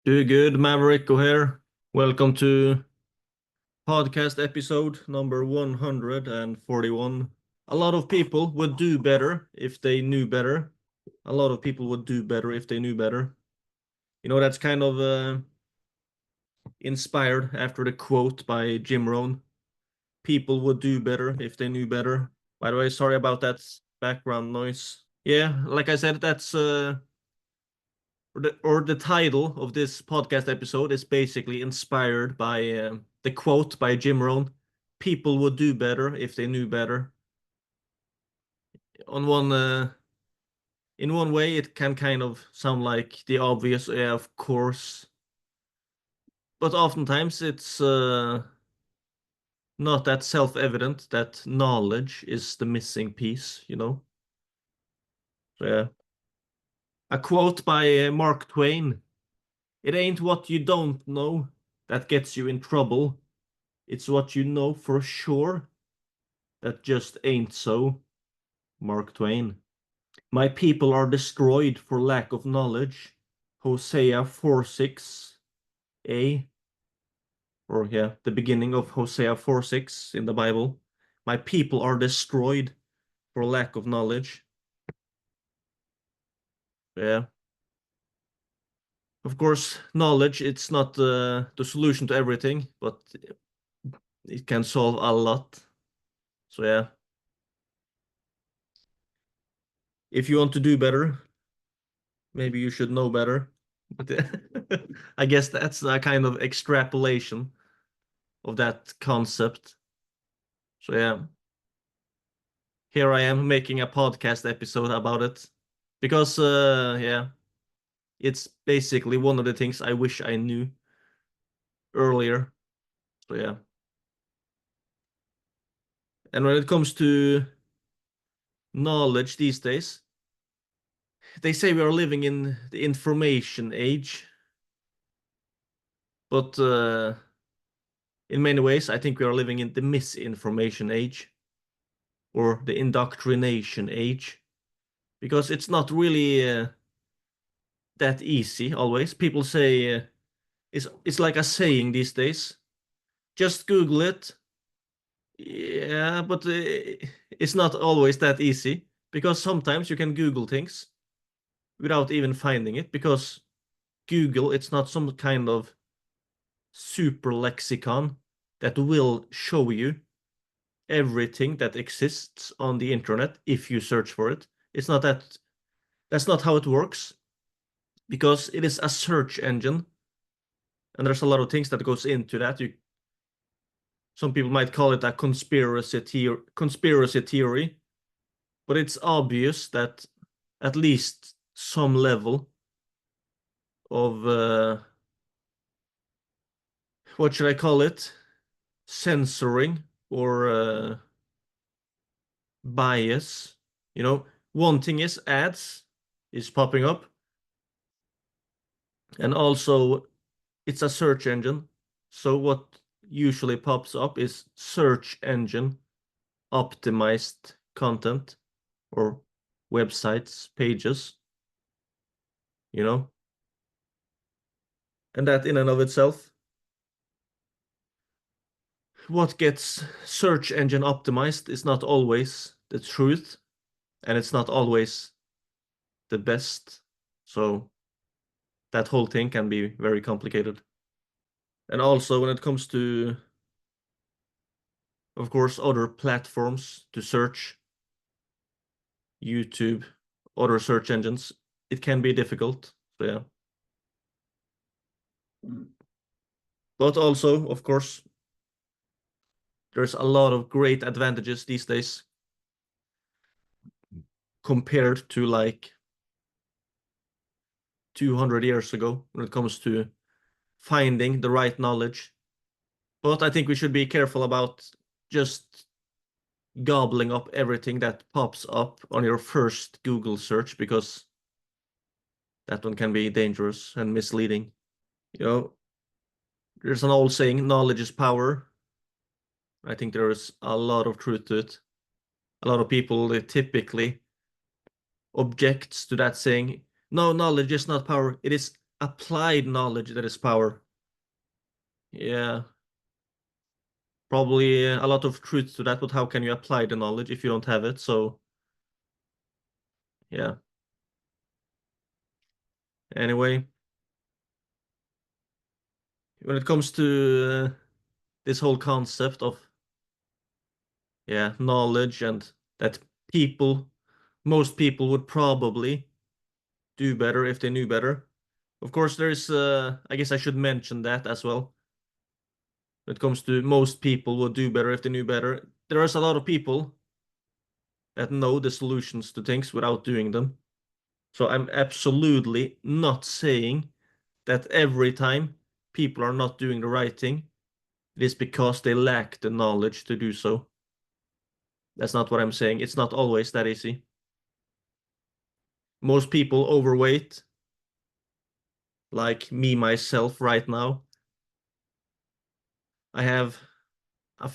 Do good, Maverick here. Welcome to podcast episode number 141. A lot of people would do better if they knew better. A lot of people would do better if they knew better. That's kind of inspired after the quote by Jim Rohn. People would do better if they knew better. By the way, sorry about that background noise. Yeah, like I said, that's the title of this podcast episode is basically inspired by the quote by Jim Rohn. People would do better if they knew better. On one, in one way, it can kind of sound like the obvious, yeah, of course. But oftentimes it's not that self-evident that knowledge is the missing piece. So, yeah. A quote by Mark Twain. It ain't what you don't know that gets you in trouble. It's what you know for sure that just ain't so. Mark Twain. My people are destroyed for lack of knowledge. Hosea 4:6a. Or yeah, the beginning of Hosea 4:6 in the Bible. My people are destroyed for lack of knowledge. Yeah. Of course, knowledge, it's not the solution to everything, but it can solve a lot. So yeah. If you want to do better, maybe you should know better. But I guess that's a kind of extrapolation of that concept. So yeah, here I am making a podcast episode about it because yeah, it's basically one of the things I wish I knew earlier. So yeah. And when it comes to knowledge these days, they say we are living in the information age. But in many ways, I think we are living in the misinformation age or the indoctrination age because it's not really that easy always. People say it's like a saying these days. Just Google it. Yeah, but it's not always that easy because sometimes you can Google things without even finding it because Google, it's not some kind of super lexicon that will show you everything that exists on the internet if you search for it. It's not that, that's not how it works because it is a search engine and there's a lot of things that goes into that. Some people might call it a conspiracy theory, but it's obvious that at least some level of what should I call it? Censoring or bias. One thing is ads is popping up, and also it's a search engine. So what usually pops up is search engine optimized content or websites, pages, you know? And that in and of itself, what gets search engine optimized is not always the truth, and it's not always the best. So that whole thing can be very complicated. And also when it comes to, of course, other platforms to search, YouTube, other search engines, it can be difficult. So yeah. But also, of course, there's a lot of great advantages these days compared to like 200 years ago when it comes to finding the right knowledge. But I think we should be careful about just gobbling up everything that pops up on your first Google search because that one can be dangerous and misleading. There's an old saying, knowledge is power. I think there is a lot of truth to it. A lot of people, they typically objects to that saying, no, knowledge is not power. It is applied knowledge that is power. Yeah, probably a lot of truth to that, but how can you apply the knowledge if you don't have it? So, yeah. Anyway, when it comes to this whole concept of, yeah, knowledge and that people, most people would probably do better if they knew better. Of course, there's, I guess I should mention that as well. When it comes to most people would do better if they knew better. There is a lot of people that know the solutions to things without doing them. So I'm absolutely not saying that every time people are not doing the right thing, it is because they lack the knowledge to do so. That's not what I'm saying. It's not always that easy. Most people overweight, like me myself right now. I have a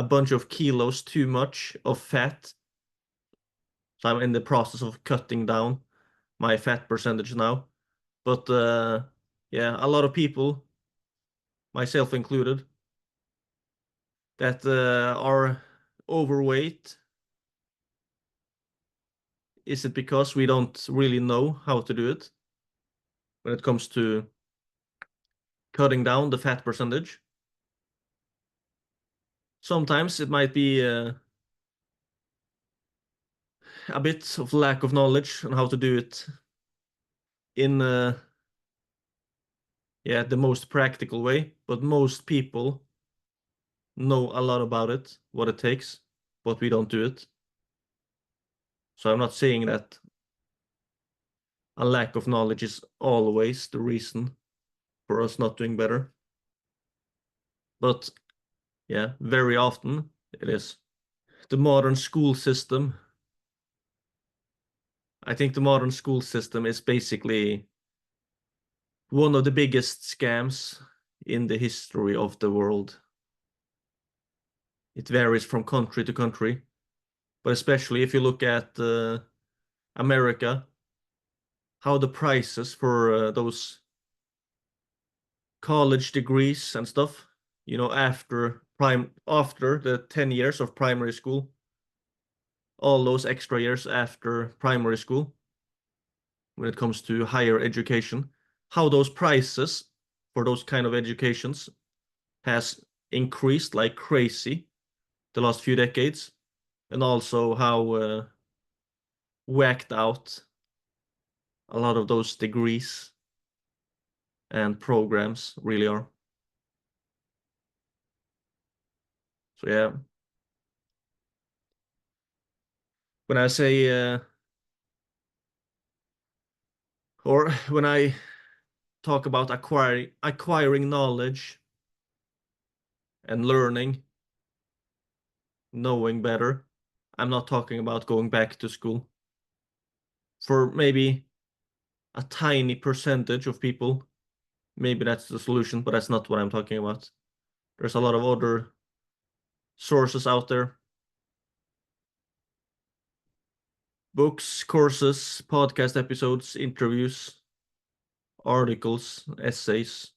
bunch of kilos too much of fat. So I'm in the process of cutting down my fat percentage now. But yeah, a lot of people, myself included, that are overweight. Is it because we don't really know how to do it when it comes to cutting down the fat percentage? Sometimes it might be a bit of lack of knowledge on how to do it in yeah, the most practical way, but most people know a lot about it, what it takes, but we don't do it. So I'm not saying that a lack of knowledge is always the reason for us not doing better. But yeah, very often it is. The modern school system, I think the modern school system is basically one of the biggest scams in the history of the world. It varies from country to country, but especially if you look at America, how the prices for those college degrees and stuff, after the 10 years of primary school, all those extra years after primary school, when it comes to higher education, how those prices for those kind of educations has increased like crazy the last few decades, and also how whacked out a lot of those degrees and programs really are. So yeah, when I say or when I talk about acquiring knowledge and learning, knowing better, I'm not talking about going back to school. For maybe a tiny percentage of people, maybe that's the solution, but that's not what I'm talking about. There's a lot of other sources out there. Books, courses, podcast episodes, interviews, articles, essays.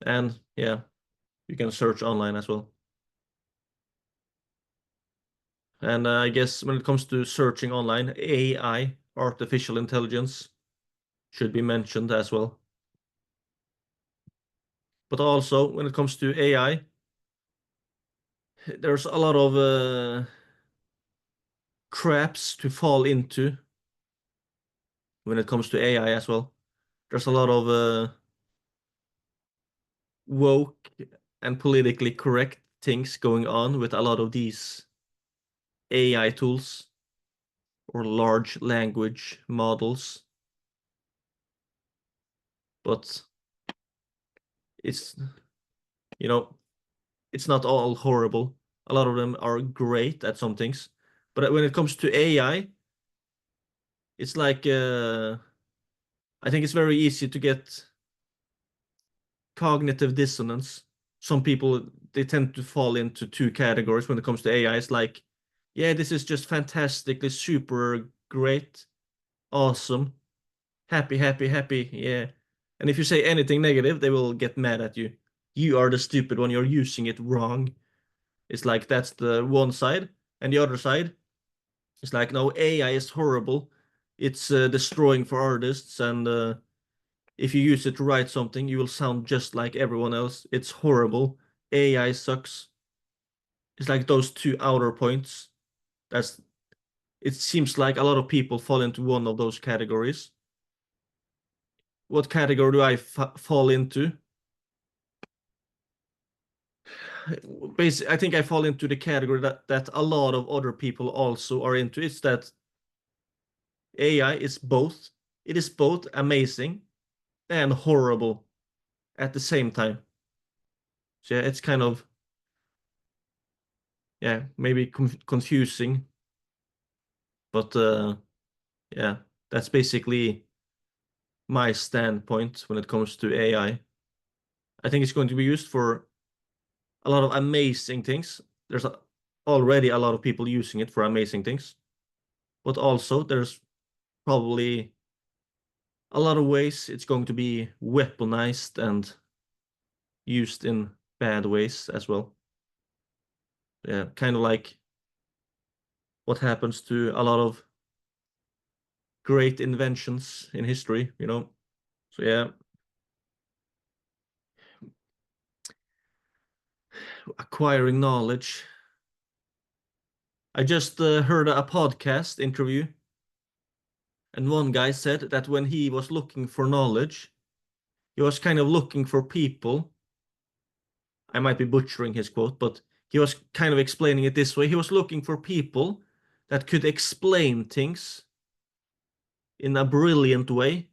And yeah, you can search online as well. And I guess when it comes to searching online, AI, artificial intelligence, should be mentioned as well. But also, when it comes to AI, there's a lot of traps to fall into when it comes to AI as well. There's a lot of woke and politically correct things going on with a lot of these AI tools or large language models. But it's, you know, it's not all horrible. A lot of them are great at some things. But when it comes to AI, it's like I think it's very easy to get cognitive dissonance. Some people, they tend to fall into two categories when it comes to AI. It's like, yeah, this is just fantastically super great, awesome, happy, happy, happy, yeah. And if you say anything negative, they will get mad at you. You are the stupid one, you're using it wrong. It's like that's the one side, and the other side is like, no, AI is horrible. It's destroying for artists, and if you use it to write something, you will sound just like everyone else. It's horrible. AI sucks. It's like those two outer points. That's it seems like a lot of people fall into one of those categories. What category do I fall into? Basically, I think I fall into the category that a lot of other people also are into. It's that AI is both. It is both amazing and horrible at the same time. So yeah, it's kind of yeah, maybe confusing, but yeah, that's basically my standpoint when it comes to AI. I think it's going to be used for a lot of amazing things. There's already a lot of people using it for amazing things, but also there's probably a lot of ways it's going to be weaponized and used in bad ways as well. Yeah, kind of like what happens to a lot of great inventions in history, you know? So yeah, acquiring knowledge. I just heard a podcast interview, and one guy said that when he was looking for knowledge, he was kind of looking for people. I might be butchering his quote, but he was kind of explaining it this way. He was looking for people that could explain things in a brilliant way,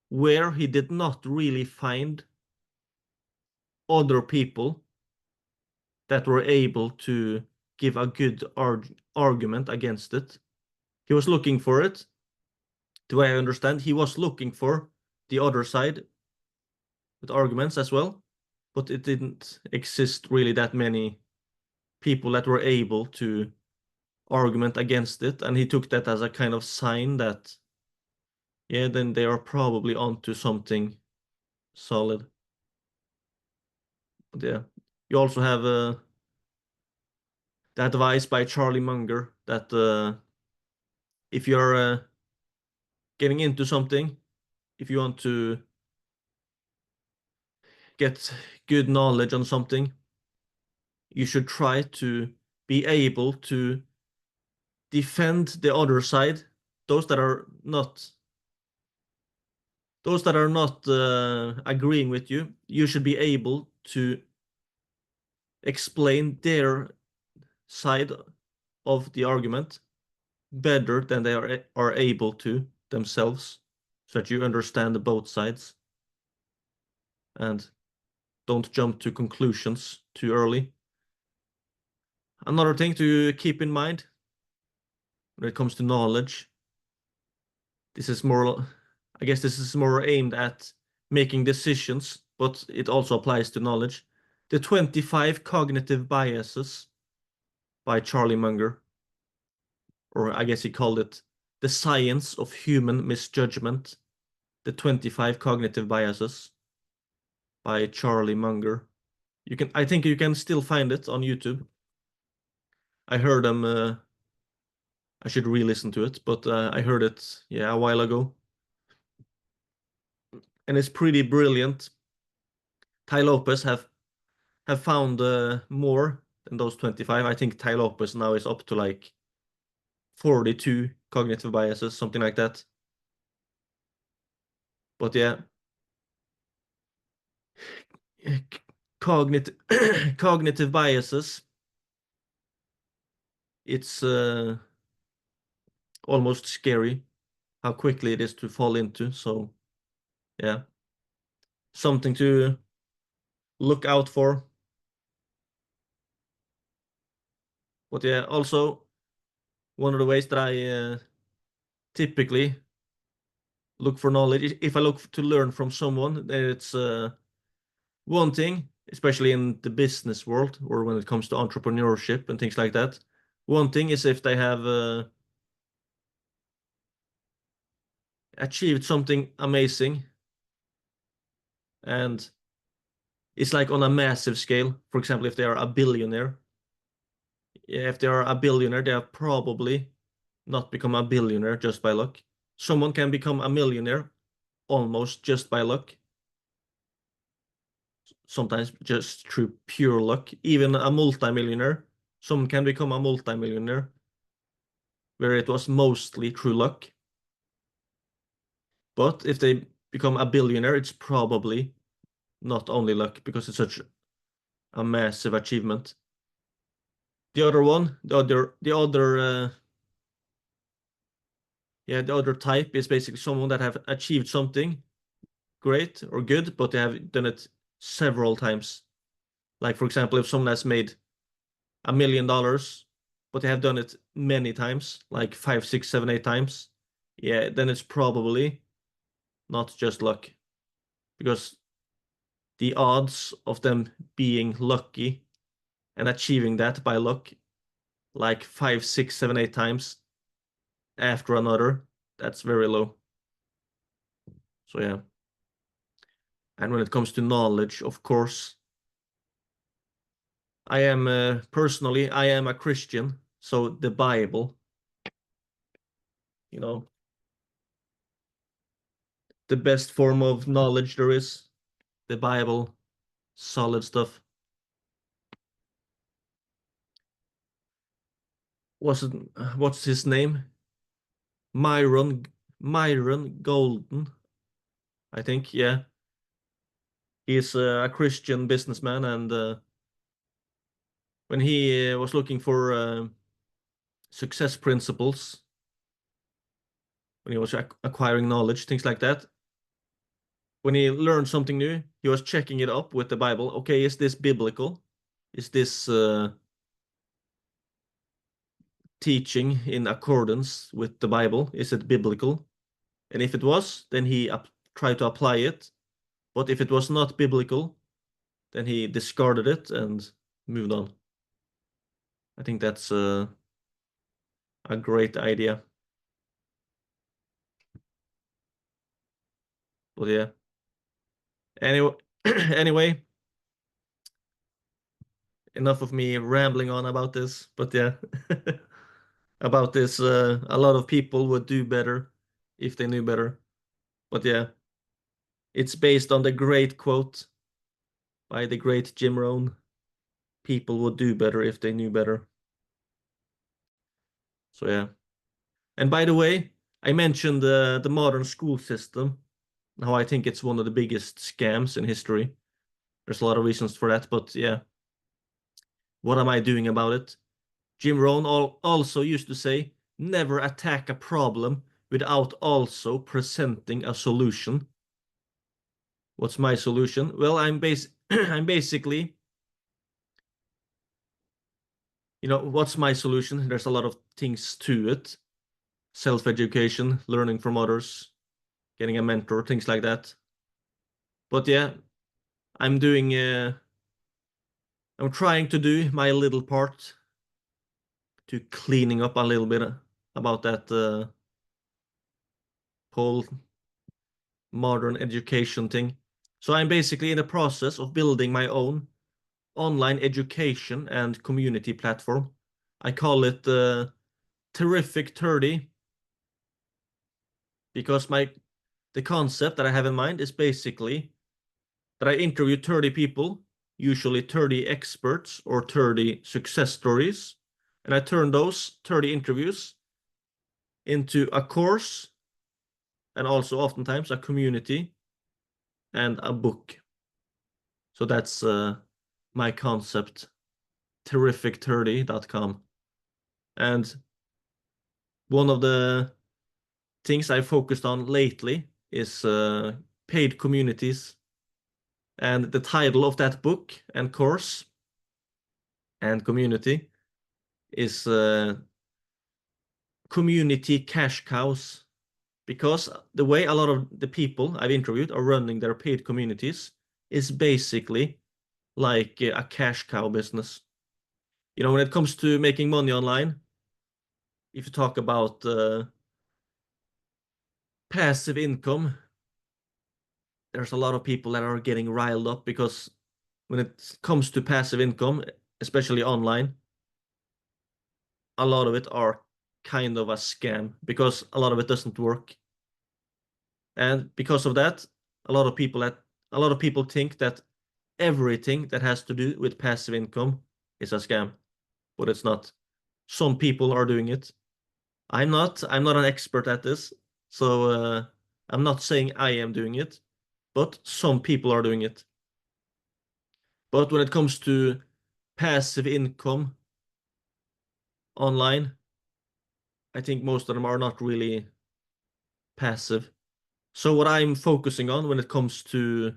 where he did not really find other people that were able to give a good argument against it. He was looking for it. The way I understand, he was looking for the other side with arguments as well, but it didn't exist really that many people that were able to argument against it, and he took that as a kind of sign that yeah, then they are probably onto something solid. But yeah, you also have the advice by Charlie Munger that if you're getting into something, if you want to get good knowledge on something, you should try to be able to defend the other side, those that are not agreeing with you. You should be able to explain their side of the argument better than they are able to themselves, so that you understand both sides and don't jump to conclusions too early. Another thing to keep in mind when it comes to knowledge, this is more, I guess this is more aimed at making decisions, but it also applies to knowledge. The 25 cognitive biases by Charlie Munger, or I guess he called it the science of human misjudgment. The 25 cognitive biases by Charlie Munger. I think you can still find it on YouTube. I heard them. I should re-listen to it, but I heard it, yeah, a while ago, and it's pretty brilliant. Tai Lopez have found more than those 25. I think Tai Lopez now is up to like 42 cognitive biases, something like that. But yeah, cognitive cognitive biases. It's almost scary how quickly it is to fall into. So yeah, something to look out for. But yeah, also one of the ways that I typically look for knowledge, if I look to learn from someone, it's one thing, especially in the business world or when it comes to entrepreneurship and things like that. One thing is if they have achieved something amazing, and it's like on a massive scale. For example, if they are a billionaire, if they are a billionaire, they have probably not become a billionaire just by luck. Someone can become a millionaire almost just by luck. Sometimes just through pure luck. Even a multimillionaire, someone can become a multimillionaire where it was mostly through luck. But if they become a billionaire, it's probably not only luck because it's such a massive achievement. The other one, the other type is basically someone that have achieved something great or good, but they have done it several times. Like for example, if someone has made $1 million, but they have done it many times, like 5, 6, 7, 8 times, yeah, then it's probably not just luck, because the odds of them being lucky and achieving that by luck, like 5, 6, 7, 8 times after another, that's very low. So yeah. And when it comes to knowledge, of course, I am personally, I am a Christian, so the Bible, you know, the best form of knowledge there is, the Bible, solid stuff. What's his name? Myron Golden, I think. Yeah, he's a Christian businessman, and when he was looking for success principles, when he was acquiring knowledge, things like that, when he learned something new, he was checking it up with the Bible. Okay, is this biblical? Is this teaching in accordance with the Bible? Is it biblical? And if it was, then he tried to apply it. But if it was not biblical, then he discarded it and moved on. I think that's a great idea. But yeah. Anyway, anyway, enough of me rambling on about this. But yeah, about this, a lot of people would do better if they knew better. But yeah, it's based on the great quote by the great Jim Rohn. People would do better if they knew better. So yeah. And by the way, I mentioned the modern school system, how I think it's one of the biggest scams in history. There's a lot of reasons for that, but yeah. What am I doing about it? Jim Rohn also used to say, never attack a problem without also presenting a solution. What's my solution? Well, I'm basically, what's my solution? There's a lot of things to it. Self-education, learning from others, getting a mentor, things like that. But yeah, I'm trying to do my little part to cleaning up a little bit about that whole modern education thing. So I'm basically in the process of building my own online education and community platform. I call it Terrific 30 because the concept that I have in mind is basically that I interview 30 people, usually 30 experts or 30 success stories, and I turn those 30 interviews into a course and also oftentimes a community and a book. So that's my concept, terrific30.com. And one of the things I focused on lately is paid communities. And the title of that book and course and community is Community Cash Cows. Because the way a lot of the people I've interviewed are running their paid communities is basically like a cash cow business. When it comes to making money online, if you talk about passive income, there's a lot of people that are getting riled up because when it comes to passive income, especially online, a lot of it are kind of a scam because a lot of it doesn't work. And because of that, a lot of people think that everything that has to do with passive income is a scam, but it's not. Some people are doing it. I'm not an expert at this, so I'm not saying I am doing it, but some people are doing it. But when it comes to passive income online, I think most of them are not really passive. So what I'm focusing on when it comes to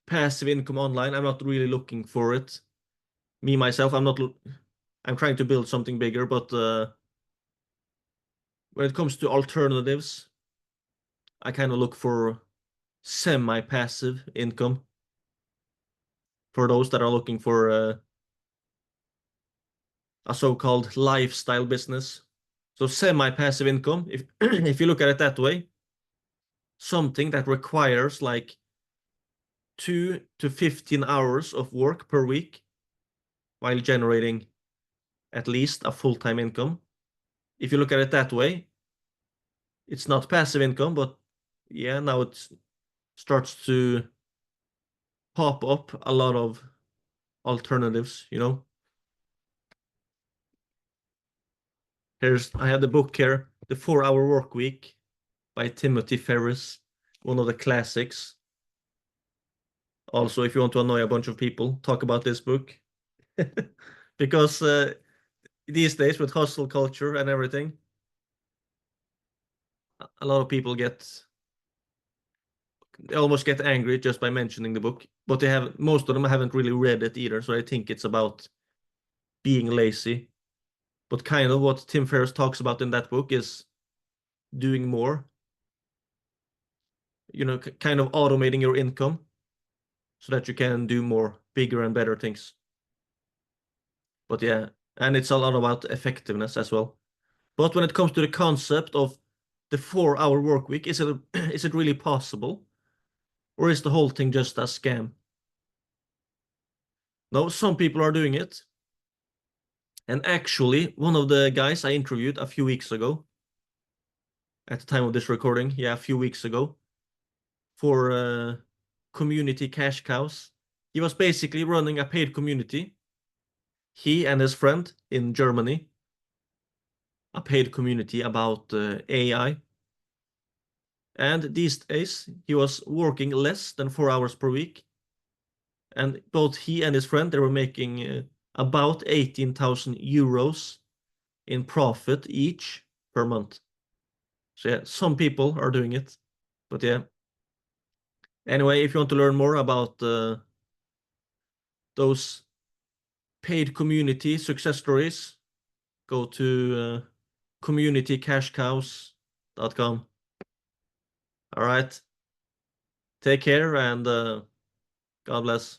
passive income online, I'm not really looking for it. Me myself, I'm trying to build something bigger, but when it comes to alternatives, I kind of look for semi-passive income for those that are looking for a so-called lifestyle business. So semi-passive income, if if you look at it that way, something that requires like 2 to 15 hours of work per week while generating at least a full-time income. If you look at it that way, it's not passive income, but yeah, now it starts to pop up a lot of alternatives, you know. I have the book here, The 4 Hour Work Week by Timothy Ferriss, one of the classics. Also, if you want to annoy a bunch of people, talk about this book. Because these days with hustle culture and everything, a lot of people they almost get angry just by mentioning the book, but most of them haven't really read it either, so I think it's about being lazy. But kind of what Tim Ferriss talks about in that book is doing more, kind of automating your income so that you can do more, bigger and better things. But yeah, and it's a lot about effectiveness as well. But when it comes to the concept of the 4 hour work week, is it really possible? Or is the whole thing just a scam? No, some people are doing it. And actually, one of the guys I interviewed a few weeks ago, at the time of this recording, yeah, a few weeks ago, for Community Cash Cows, he was basically running a paid community. He and his friend in Germany, a paid community about AI. And these days, he was working less than 4 hours per week. And both he and his friend, they were making about 18,000 euros in profit each per month. So yeah, some people are doing it. But yeah. Anyway, if you want to learn more about those paid community success stories, go to communitycashcows.com. All right. Take care and God bless.